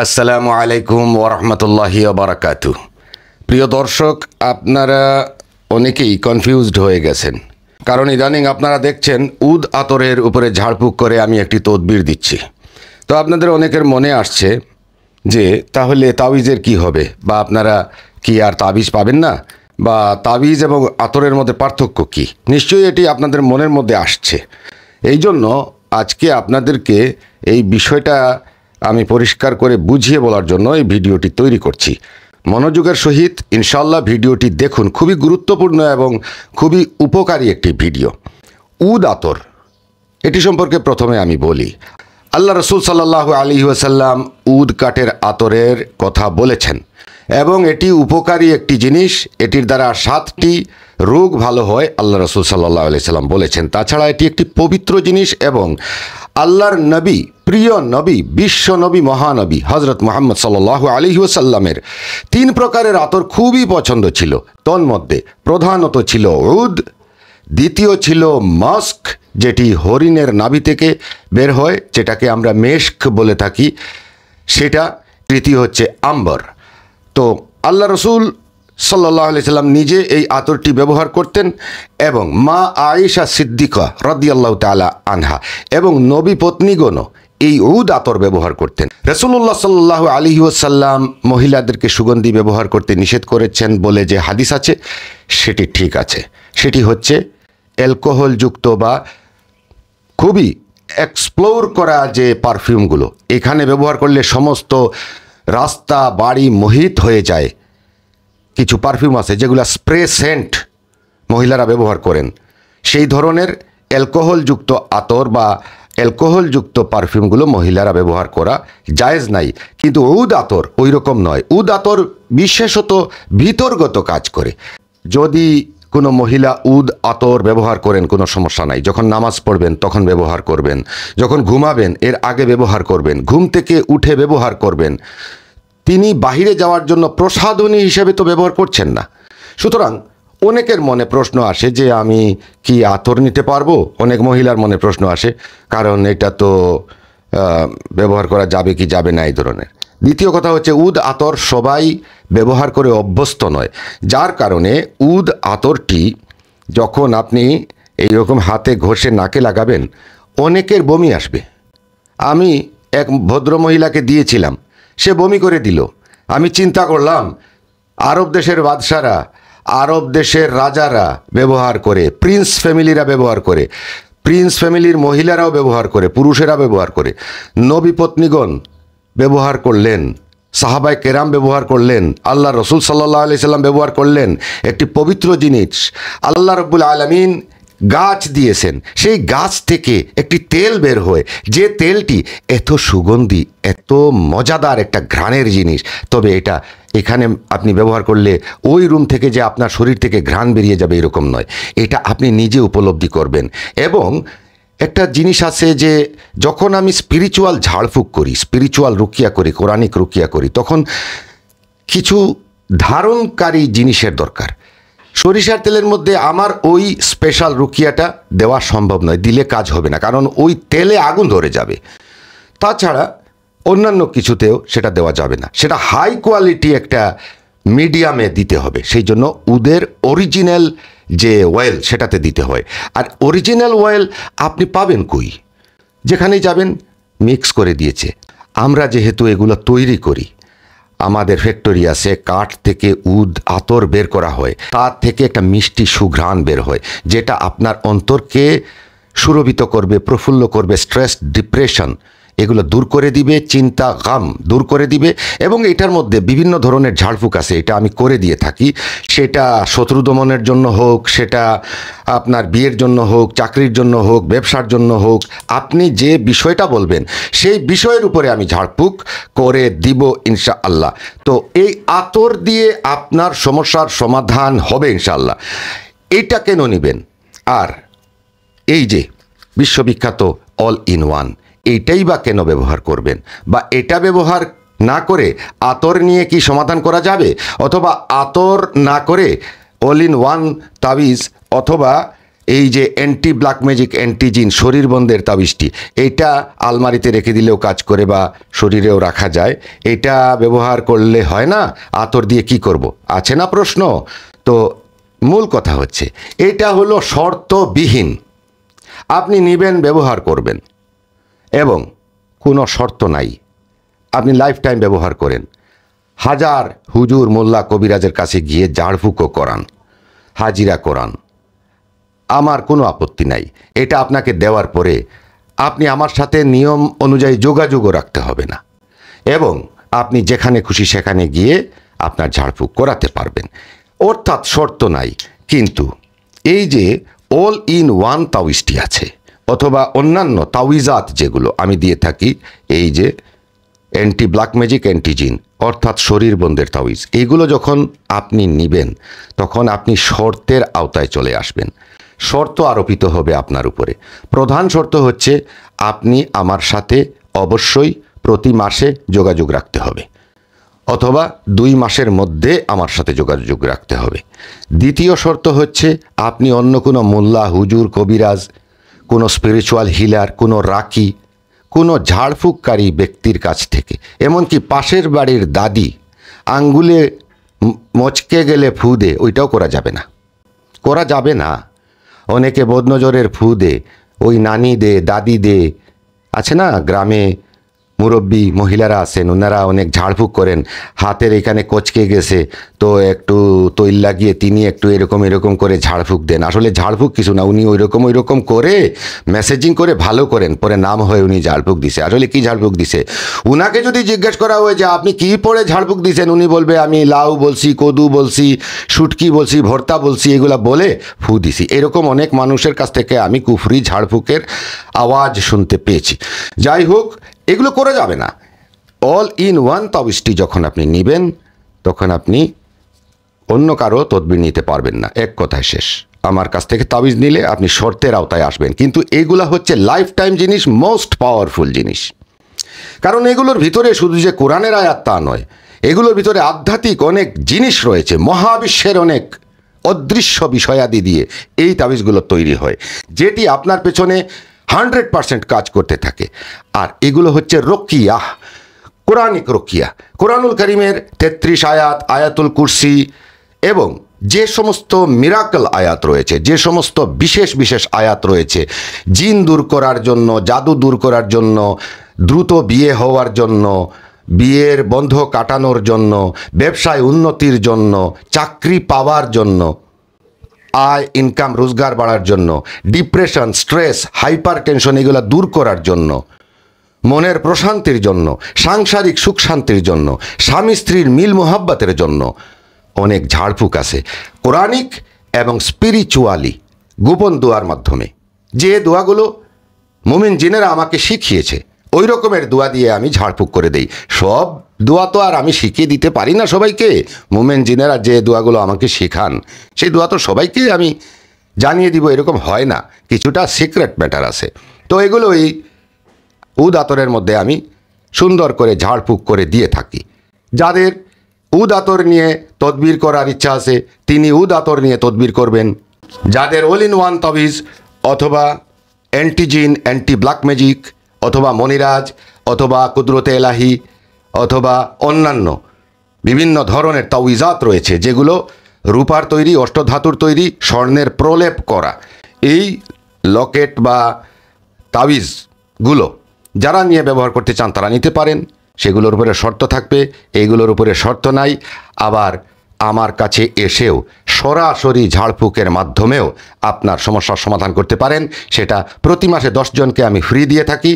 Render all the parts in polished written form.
আসসালামু আলাইকুম ওরহমতুল্লাহি বারাকাতু। প্রিয় দর্শক, আপনারা অনেকেই কনফিউজড হয়ে গেছেন, কারণ ইদানিং আপনারা দেখছেন উদ আতরের উপরে ঝাড়ফুঁক করে আমি একটি তদবির দিচ্ছি। তো আপনাদের অনেকের মনে আসছে যে তাহলে তাবিজের কি হবে, বা আপনারা কি আর তাবিজ পাবেন না, বা তাবিজ এবং আতরের মধ্যে পার্থক্য কি? নিশ্চয়ই এটি আপনাদের মনের মধ্যে আসছে। এই জন্য আজকে আপনাদেরকে এই বিষয়টা আমি পরিষ্কার করে বুঝিয়ে বলার জন্য এই ভিডিওটি তৈরি করছি। মনোযোগের সহিত ইনশাল্লাহ ভিডিওটি দেখুন, খুবই গুরুত্বপূর্ণ এবং খুবই উপকারী একটি ভিডিও। উদ আতর, এটি সম্পর্কে প্রথমে আমি বলি। আল্লাহ রসুল সাল্লাল্লাহু আলাইহি ওয়াসাল্লাম উদ কাঠের আতরের কথা বলেছেন এবং এটি উপকারী একটি জিনিস। এটির দ্বারা 7টি রোগ ভালো হয়, আল্লাহ রসুল সাল্লাল্লাহু আলাইহি সাল্লাম বলেছেন। তাছাড়া এটি একটি পবিত্র জিনিস এবং আল্লাহর নবী, প্রিয় নবী, বিশ্ব নবী, মহানবী হজরত মুহাম্মদ সাল্লাল্লাহু আলাইহি ওয়াসাল্লামের 3 প্রকারের আতর খুবই পছন্দ ছিল। তন্মধ্যে প্রধানত ছিল উদ, দ্বিতীয় ছিল মস্ক, যেটি হরিণের নাভি থেকে বের হয়, যেটাকে আমরা মেশক বলে থাকি, সেটা। তৃতীয় হচ্ছে আম্বর। তো আল্লাহ রসুল সাল্লাল্লাহু আলাইহি সাল্লাম নিজে এই আতরটি ব্যবহার করতেন এবং মা আয়েশা সিদ্দিকা রাদিয়াল্লাহু তাআলা আনহা এবং নবী পত্নীগণও এই উদ আতর ব্যবহার করতেন। রাসূলুল্লাহ সাল্লাল্লাহু আলাইহি ওয়াসাল্লাম মহিলাদেরকে সুগন্ধি ব্যবহার করতে নিষেধ করেছেন বলে যে হাদিস আছে, সেটি ঠিক আছে। সেটি হচ্ছে অ্যালকোহলযুক্ত বা খুবই এক্সপ্লোর করা যে পারফিউমগুলো, এখানে ব্যবহার করলে সমস্ত রাস্তা বাড়ি মোহিত হয়ে যায়। কিছু পারফিউম আছে যেগুলো স্প্রে সেন্ট মহিলারা ব্যবহার করেন, সেই ধরনের অ্যালকোহলযুক্ত আতর বা অ্যালকোহলযুক্ত পারফিউমগুলো মহিলারা ব্যবহার করা জায়েজ নাই। কিন্তু উদ আতর ওই রকম নয়। উদ আতর বিশেষত ভিতরগত কাজ করে। যদি কোনো মহিলা উদ আতর ব্যবহার করেন, কোনো সমস্যা নাই। যখন নামাজ পড়বেন তখন ব্যবহার করবেন, যখন ঘুমাবেন এর আগে ব্যবহার করবেন, ঘুম থেকে উঠে ব্যবহার করবেন। তিনি বাহিরে যাওয়ার জন্য প্রসাধনী হিসেবে তো ব্যবহার করছেন না। সুতরাং অনেকের মনে প্রশ্ন আসে যে আমি কি আতর নিতে পারবো? অনেক মহিলার মনে প্রশ্ন আসে, কারণ এটা তো ব্যবহার করা যাবে কি যাবে না এই ধরনের। দ্বিতীয় কথা হচ্ছে উদ আতর সবাই ব্যবহার করে অভ্যস্ত নয়, যার কারণে উদ আতরটি যখন আপনি এইরকম হাতে ঘষে নাকে লাগাবেন, অনেকের বমি আসবে। আমি এক ভদ্র মহিলাকে দিয়েছিলাম, সে বমি করে দিল। আমি চিন্তা করলাম, আরব দেশের বাদশারা, আরব দেশের রাজারা ব্যবহার করে, প্রিন্স ফ্যামিলিরা ব্যবহার করে, প্রিন্স ফ্যামিলির মহিলারাও ব্যবহার করে, পুরুষেরা ব্যবহার করে, নবী পত্নীগণ ব্যবহার করলেন, সাহাবায়ে কেরাম ব্যবহার করলেন, আল্লাহ রসুল সাল্লাল্লাহু আলাইহি সাল্লাম ব্যবহার করলেন। একটি পবিত্র জিনিস আল্লাহ রাব্বুল আলামিন গাছ দিয়েছেন, সেই গাছ থেকে একটি তেল বের হয়, যে তেলটি এত সুগন্ধি, এত মজাদার একটা ঘ্রাণের জিনিস। তবে এটা এখানে আপনি ব্যবহার করলে ওই রুম থেকে যে আপনার শরীর থেকে ঘ্রাণ বেরিয়ে যাবে এরকম নয়, এটা আপনি নিজে উপলব্ধি করবেন। এবং একটা জিনিস আছে যে যখন আমি স্পিরিচুয়াল ঝাড়ফুঁক করি, স্পিরিচুয়াল রুকিয়া করি, কোরআনিক রুকিয়া করি, তখন কিছু ধারণকারী জিনিসের দরকার। সরিষার তেলের মধ্যে আমার ওই স্পেশাল রুকিয়াটা দেওয়া সম্ভব নয়, দিলে কাজ হবে না, কারণ ওই তেলে আগুন ধরে যাবে। তাছাড়া অন্যান্য কিছুতেও সেটা দেওয়া যাবে না, সেটা হাই কোয়ালিটি একটা মিডিয়ামে দিতে হবে। সেই জন্য উদের অরিজিনাল যে অয়েল সেটাতে দিতে হয়। আর অরিজিনাল অয়েল আপনি পাবেন কই? যেখানেই যাবেন মিক্স করে দিয়েছে। আমরা যেহেতু এগুলো তৈরি করি, আমাদের ফ্যাক্টরি আছে, কাঠ থেকে উদ আতর বের করা হয়, তার থেকে একটা মিষ্টি সুঘ্রাণ বের হয়, যেটা আপনার অন্তরকে সুরভিত করবে, প্রফুল্ল করবে, স্ট্রেস, ডিপ্রেশন এগুলো দূর করে দিবে, চিন্তা গাম দূর করে দিবে। এবং এটার মধ্যে বিভিন্ন ধরনের ঝাড়ফুঁক আছে, এটা আমি করে দিয়ে থাকি। সেটা শত্রু দমনের জন্য হোক, সেটা আপনার বিয়ের জন্য হোক, চাকরির জন্য হোক, ব্যবসার জন্য হোক, আপনি যে বিষয়টা বলবেন সেই বিষয়ের উপরে আমি ঝাড়ফুঁক করে দিব ইনশাআল্লাহ। তো এই আতর দিয়ে আপনার সমস্যার সমাধান হবে ইনশাআল্লাহ। এটা কেন নেবেন? আর এই যে বিশ্ববিখ্যাত অল ইন ওয়ান, এইটাই বা কেন ব্যবহার করবেন? বা এটা ব্যবহার না করে আতর নিয়ে কি সমাধান করা যাবে? অথবা আতর না করে অল ইন ওয়ান তাবিজ অথবা এই যে অ্যান্টি ব্ল্যাক ম্যাজিক অ্যান্টি জিন শরীর বন্ধের তাবিজটি, এইটা আলমারিতে রেখে দিলেও কাজ করে বা শরীরেও রাখা যায়। এটা ব্যবহার করলে হয় না, আতর দিয়ে কি করব, আছে না প্রশ্ন? তো মূল কথা হচ্ছে এটা হলো শর্তবিহীন, আপনি নেবেন, ব্যবহার করবেন এবং কোনো শর্ত নাই, আপনি লাইফ টাইম ব্যবহার করেন। হাজার হুজুর মোল্লা কবিরাজের কাছে গিয়ে ঝাড়ফুঁকও করান, হাজিরা করান, আমার কোনো আপত্তি নাই। এটা আপনাকে দেওয়ার পরে আপনি আমার সাথে নিয়ম অনুযায়ী যোগাযোগও রাখতে হবে না এবং আপনি যেখানে খুশি সেখানে গিয়ে আপনার ঝাড়ফুঁক করাতে পারবেন, অর্থাৎ শর্ত নাই। কিন্তু এই যে অল ইন ওয়ান তাওয়িজটি আছে অথবা অন্যান্য তাওয়িজাত যেগুলো আমি দিয়ে থাকি, এই যে অ্যান্টি ব্ল্যাক ম্যাজিক অ্যান্টি জিন অর্থাৎ শরীর বন্ধের তাওয়িজ, এইগুলো যখন আপনি নেবেন তখন আপনি শর্তের আওতায় চলে আসবেন। শর্ত আরোপিত হবে আপনার উপরে। প্রধান শর্ত হচ্ছে আপনি আমার সাথে অবশ্যই প্রতি মাসে যোগাযোগ রাখতে হবে অথবা 2 মাসের মধ্যে আমার সাথে যোগাযোগ রাখতে হবে। দ্বিতীয় শর্ত হচ্ছে আপনি অন্য কোনো মোল্লা হুজুর কবিরাজ, কোনো স্পিরিচুয়াল হিলার, কোনো রাকি, কোনো ঝাড়ফুঁককারী ব্যক্তির কাছ থেকে, এমনকি পাশের বাড়ির দাদি আঙ্গুলে মচকে গেলে ফু দে, ওইটাও করা যাবে না, করা যাবে না। অনেকে বদনজরের ফু দে, ওই নানি দে, দাদি দে, আছে না গ্রামে মুরব্বী মহিলারা আছেন, ওনারা অনেক ঝাড়ফুঁক করেন, হাতের এখানে কচকে গেছে তো একটু তৈল লাগিয়ে তিনি একটু এরকম এরকম করে ঝাড়ফুঁক দেন। আসলে ঝাড়ফুঁক কিছু না, উনি ওই রকম করে মেসেজিং করে ভালো করেন, পরে নাম হয় উনি ঝাড়ফুঁক দিছে। আসলে কি ঝাড়ফুঁক দিছে, উনাকে যদি জিজ্ঞেস করা হয় যে আপনি কি পরে ঝাড়ফুঁক দিছেন, উনি বলবে আমি লাউ বলছি, কদু বলছি, শুটকি বলছি, ভর্তা বলছি, এগুলা বলে ফু দিছি। এরকম অনেক মানুষের কাছ থেকে আমি কুফরি ঝাড়ফুঁকের আওয়াজ শুনতে পেয়েছি। যাই হোক, এগুলো করা যাবে না। অল ইন ওয়ান তাবিজটি যখন আপনি নেবেন তখন আপনি অন্য কারো তদবির নিতে পারবেন না, এক কথায় শেষ। আমার কাছ থেকে তাবিজ নিলে আপনি শর্তের আওতায় আসবেন, কিন্তু এগুলা হচ্ছে লাইফ টাইম জিনিস, মোস্ট পাওয়ারফুল জিনিস। কারণ এগুলোর ভিতরে শুধু যে কোরআনের আয়াত তা নয়, এগুলোর ভিতরে আধ্যাত্মিক অনেক জিনিস রয়েছে, মহাবিশ্বের অনেক অদৃশ্য বিষয়াদি দিয়ে এই তাবিজগুলো তৈরি হয়, যেটি আপনার পেছনে 100% কাজ করতে থাকে। আর এগুলো হচ্ছে রকিয়া, কোরআনিক রকিয়া। কোরআনুল কারীমের 33 আয়াত, আয়াতুল কুরসি এবং যে সমস্ত মিরাকল আয়াত রয়েছে, যে সমস্ত বিশেষ বিশেষ আয়াত রয়েছে, জিন দূর করার জন্য, জাদু দূর করার জন্য, দ্রুত বিয়ে হওয়ার জন্য, বিয়ের বন্ধ কাটানোর জন্য, ব্যবসায় উন্নতির জন্য, চাকরি পাওয়ার জন্য, আয় ইনকাম রোজগার বাড়ার জন্য, ডিপ্রেশন, স্ট্রেস, হাইপার টেনশন এগুলো দূর করার জন্য, মনের প্রশান্তির জন্য, সাংসারিক সুখ শান্তির জন্য, স্বামী স্ত্রীর মিল মোহাব্বতের জন্য অনেক ঝাড়ফুঁক আছে কোরআনিক এবং স্পিরিচুয়ালি গোপন দোয়ার মাধ্যমে। যে দোয়াগুলো মুমিন জিনেরা আমাকে শিখিয়েছে, ওই রকমের দোয়া দিয়ে আমি ঝাড়ফুঁক করে দেই। সব দোয়া তো আর আমি শিখিয়ে দিতে পারি না সবাইকে। মুমিন জিনেরা যে দোয়াগুলো আমাকে শেখান সেই দোয়া তো সবাইকে আমি জানিয়ে দিব এরকম হয় না, কিছুটা সিক্রেট ম্যাটার আছে। তো এগুলো এই উদ আতরের মধ্যে আমি সুন্দর করে ঝাড়ফুঁক করে দিয়ে থাকি। যাদের উদ আতর নিয়ে তদবির করার ইচ্ছা আছে তিনি উদ আতর নিয়ে তদবির করবেন। যাদের অল ইন ওয়ান তাবিজ অথবা অ্যান্টিজিন, অ্যান্টি ব্ল্যাক ম্যাজিক অথবা মনিরাজ অথবা কুদরতে এলাহি অথবা অন্যান্য বিভিন্ন ধরনের তাওয়িজাত রয়েছে, যেগুলো রূপার তৈরি, অষ্টধাতুর তৈরি, স্বর্ণের প্রলেপ করা, এই লকেট বা তাবিজগুলো যারা নিয়ে ব্যবহার করতে চান তারা নিতে পারেন। সেগুলোর উপরে শর্ত থাকবে, এইগুলোর উপরে শর্ত নাই। আবার আমার কাছে এসেও সরাসরি ঝাড়ফুঁকের মাধ্যমেও আপনার সমস্যার সমাধান করতে পারেন। সেটা প্রতি মাসে 10 জনকে আমি ফ্রি দিয়ে থাকি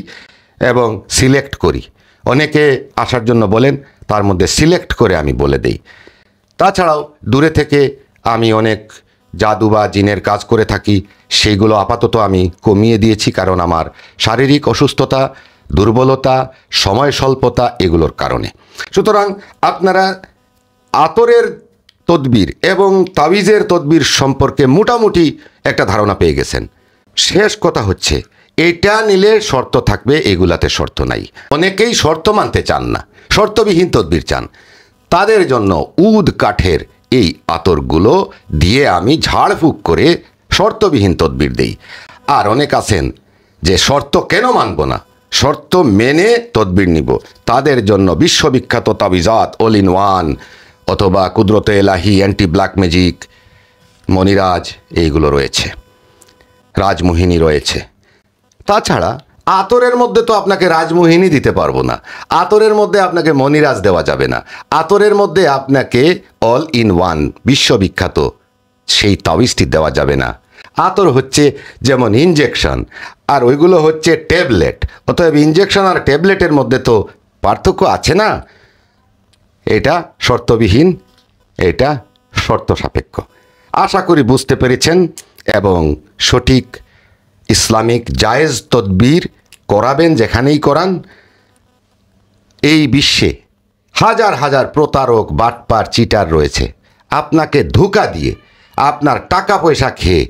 এবং সিলেক্ট করি। অনেকে আসার জন্য বলেন, তার মধ্যে সিলেক্ট করে আমি বলে দেই। তাছাড়াও দূরে থেকে আমি অনেক জাদু বা জিনের কাজ করে থাকি, সেইগুলো আপাতত আমি কমিয়ে দিয়েছি, কারণ আমার শারীরিক অসুস্থতা, দুর্বলতা, সময় স্বল্পতা এগুলোর কারণে। সুতরাং আপনারা আতরের তদবির এবং তাবিজের তদবির সম্পর্কে মোটামুটি একটা ধারণা পেয়ে গেছেন। শেষ কথা হচ্ছে এটা নিলে শর্ত থাকবে, এগুলাতে শর্ত নাই। অনেকেই শর্ত মানতে চান না, শর্তবিহীন তদবির চান। তাদের জন্য উদ কাঠের এই আতরগুলো দিয়ে আমি ঝাড়ফুঁক করে শর্তবিহীন তদবির দেই। আর অনেক আছেন যে শর্ত কেন মানব না, শর্ত মেনে তদবির নিব, তাদের জন্য বিশ্ববিখ্যাত তাবিজাত অল ইন ওয়ান অথবা কুদরতে এলাহি, অ্যান্টি ব্ল্যাক ম্যাজিক, মনিরাজ, এইগুলো রয়েছে, রাজমোহিনী রয়েছে। তাছাড়া আতরের মধ্যে তো আপনাকে রাজমোহিনী দিতে পারবো না, আতরের মধ্যে আপনাকে মনিরাজ দেওয়া যাবে না, আতরের মধ্যে আপনাকে অল ইন ওয়ান বিশ্ববিখ্যাত সেই তাবিজটি দেওয়া যাবে না। আতর হচ্ছে যেমন ইনজেকশন, আর ওইগুলো হচ্ছে ট্যাবলেট। অতএব ইনজেকশন আর ট্যাবলেটের মধ্যে তো পার্থক্য আছে না। এটা শর্তবিহীন, এটা শর্ত সাপেক্ষ। আশা করি বুঝতে পেরেছেন এবং সঠিক ইসলামিক জায়েজ তদবির করাবেন যেখানেই করান। এই বিশ্বে হাজার হাজার প্রতারক, বাটপার, চিটার রয়েছে। আপনাকে ধোঁকা দিয়ে, আপনার টাকা পয়সা খেয়ে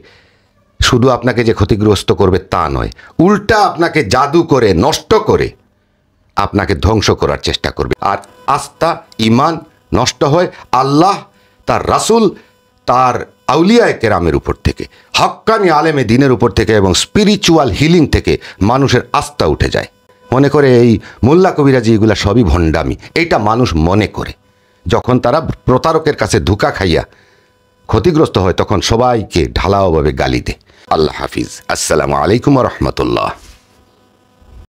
শুধু আপনাকে যে ক্ষতিগ্রস্ত করবে তা নয়, উল্টা আপনাকে জাদু করে, নষ্ট করে আপনাকে ধ্বংস করার চেষ্টা করবে। আর আস্থা, ইমান নষ্ট হয় আল্লাহ, তার রাসূল, তার আউলিয়ায়ে কেরামের উপর থেকে, হক্কানি আলেমে দ্বীনের উপর থেকে এবং স্পিরিচুয়াল হিলিং থেকে মানুষের আস্থা উঠে যায়। মনে করে এই মোল্লা কবিরাজি এগুলা সবই ভণ্ডামি, এইটা মানুষ মনে করে। যখন তারা প্রতারকের কাছে ধোঁকা খাইয়া ক্ষতিগ্রস্ত হয় তখন সবাইকে ঢালাওভাবে গালি দেয়। আল্লাহ হাফিজ। আসসালামু আলাইকুম ওয়া রাহমাতুল্লাহ।